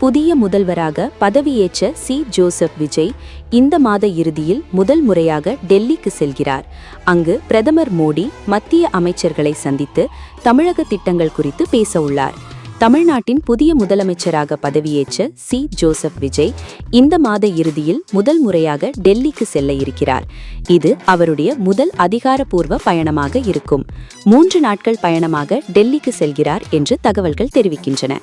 புதிய முதல்வராக பதவியேற்ற சி. ஜோசப் விஜய் இந்த மாத இறுதியில் முதல் முறையாக டெல்லிக்கு செல்கிறார். அங்கு பிரதமர் மோடி மத்திய அமைச்சர்களை சந்தித்து தமிழக திட்டங்கள் குறித்து பேச உள்ளார். தமிழ்நாட்டின் புதிய முதலமைச்சராக பதவியேற்ற சி. ஜோசப் விஜய் இந்த மாத இறுதியில் முதல் முறையாக டெல்லிக்கு செல்ல இருக்கிறார். இது அவருடைய முதல் அதிகாரப்பூர்வ பயணமாக இருக்கும். 3 நாட்கள் பயணமாக டெல்லிக்கு செல்கிறார் என்று தகவல்கள் தெரிவிக்கின்றன.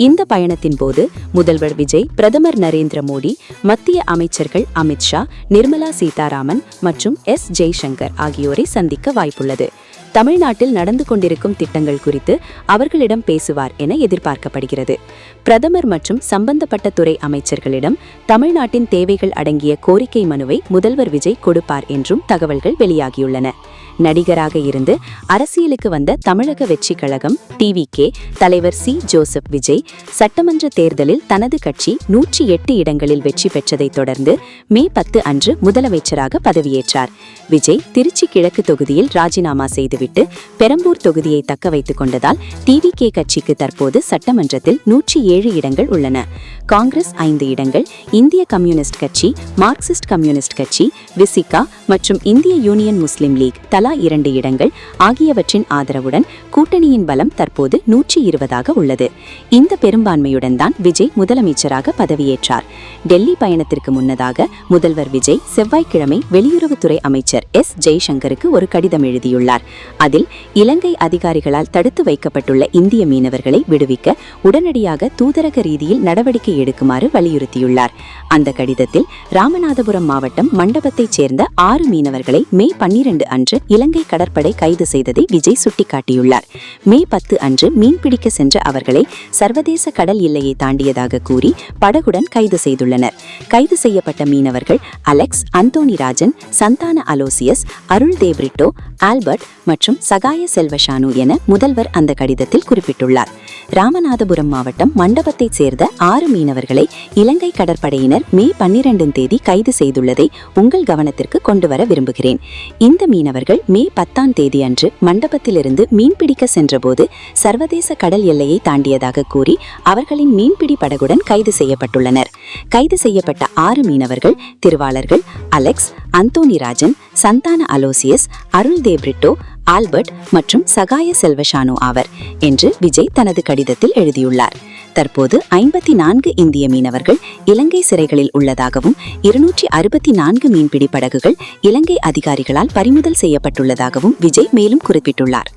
இந்த பயணத்தின் போது முதல்வர் விஜய் பிரதமர் நரேந்திர மோடி, மத்திய அமைச்சர்கள் அமித் ஷா, நிர்மலா சீதாராமன் மற்றும் எஸ். ஜெய்சங்கர் ஆகியோரை சந்திக்க வாய்ப்புள்ளது. தமிழ்நாட்டில் நடந்து கொண்டிருக்கும் திட்டங்கள் குறித்து அவர்களிடம் பேசுவார் என எதிர்பார்க்கப்படுகிறது. பிரதமர் மற்றும் சம்பந்தப்பட்ட துறை அமைச்சர்களிடம் தமிழ்நாட்டின் தேவைகள் அடங்கிய கோரிக்கை மனுவை முதல்வர் விஜய் கொடுப்பார் என்றும் தகவல்கள் வெளியாகியுள்ளன. நடிகராக இருந்து அரசியலுக்கு வந்த தமிழக வெற்றி கழகம் டிவிகே தலைவர் சி. ஜோசப் விஜய் சட்டமன்ற தேர்தலில் தனது கட்சி 108 இடங்களில் வெற்றி பெற்றதைத் தொடர்ந்து மே 10 அன்று முதலமைச்சராக பதவியேற்றார். விஜய் திருச்சி கிழக்கு தொகுதியில் ராஜினாமா செய்துவிட்டு பெரம்பூர் தொகுதியை தக்க வைத்துக் கொண்டதால் டிவிகே கட்சிக்கு தற்போது சட்டமன்றத்தில் 107 இடங்கள் உள்ளன. காங்கிரஸ் 5 இடங்கள், இந்திய கம்யூனிஸ்ட் கட்சி, மார்க்சிஸ்ட் கம்யூனிஸ்ட் கட்சி, விசிகா மற்றும் இந்திய யூனியன் முஸ்லிம் லீக் தலா 2 இடங்கள் ஆகியவற்றின் ஆதரவுடன் கூட்டணியின் பலம் தற்போது 120ஆக உள்ளது. இந்த பெரும்பான்மையுடன் தான் விஜய் முதலமைச்சராக பதவியேற்றார். டெல்லி பயணத்திற்கு முன்னதாக முதல்வர் விஜய் செவ்வாய்க்கிழமை வெளியுறவுத்துறை அமைச்சர் எஸ். ஜெய்சங்கருக்கு ஒரு கடிதம் எழுதியுள்ளார். அதில் இலங்கை அதிகாரிகளால் தடுத்து வைக்கப்பட்டுள்ள இந்திய மீனவர்களை விடுவிக்க உடனடியாக தூதரக ரீதியில் நடவடிக்கை எடுக்குமாறு வலியுறுத்தியுள்ளார். அந்த கடிதத்தில் ராமநாதபுரம் மாவட்டம் மண்டபத்தைச் சேர்ந்த 6 மீனவர்களை மே 12 அன்று இலங்கை கடற்படை கைது செய்ததை விஜய் சுட்டிக்காட்டியுள்ளார். மே 10 அன்று மீன்பிடிக்க சென்ற அவர்களை சர்வதேச கடல் எல்லையை தாண்டியதாக கூறி படகுடன் கைது செய்துள்ளனர். கைது செய்யப்பட்ட மீனவர்கள் அலெக்ஸ், அந்தோனி ராஜன், சந்தான அலோசியஸ், அருள் தேவ்ரிட்டோ, ஆல்பர்ட் மற்றும் சகாய செல்வஷானு என முதல்வர் அந்த கடிதத்தில் குறிப்பிட்டுள்ளார். ராமநாதபுரம் மாவட்டம் மண்டபத்தைச் சேர்ந்த 6 மீனவர்களை இலங்கை கடற்படையினர் மே 12 தேதி கைது செய்துள்ளதை உங்கள் கவனத்திற்கு கொண்டு வர விரும்புகிறேன். இந்த மீனவர்கள் மே 10 தேதி அன்று மண்டபத்திலிருந்து மீன்பிடிக்க சென்றபோது சர்வதேச கடல் எல்லையை தாண்டியதாக கூறி அவர்களின் மீன்பிடி படகுடன் கைது செய்யப்பட்டுள்ளனர். கைது செய்யப்பட்ட 6 மீனவர்கள் திருவாளர்கள் அலெக்ஸ், அந்தோனி ராஜன், சந்தான அலோசியஸ், அருள் தேவ்ரிட்டோ, ஆல்பர்ட் மற்றும் சகாய செல்வஷானு ஆவர் என்று விஜய் தனது கடிதத்தில் எழுதியுள்ளார். தற்போது 54 இந்திய மீனவர்கள் இலங்கை சிறைகளில் உள்ளதாகவும் 264 மீன்பிடி படகுகள் இலங்கை அதிகாரிகளால் பறிமுதல் செய்யப்பட்டுள்ளதாகவும் விஜய் மேலும் குறிப்பிட்டுள்ளார்.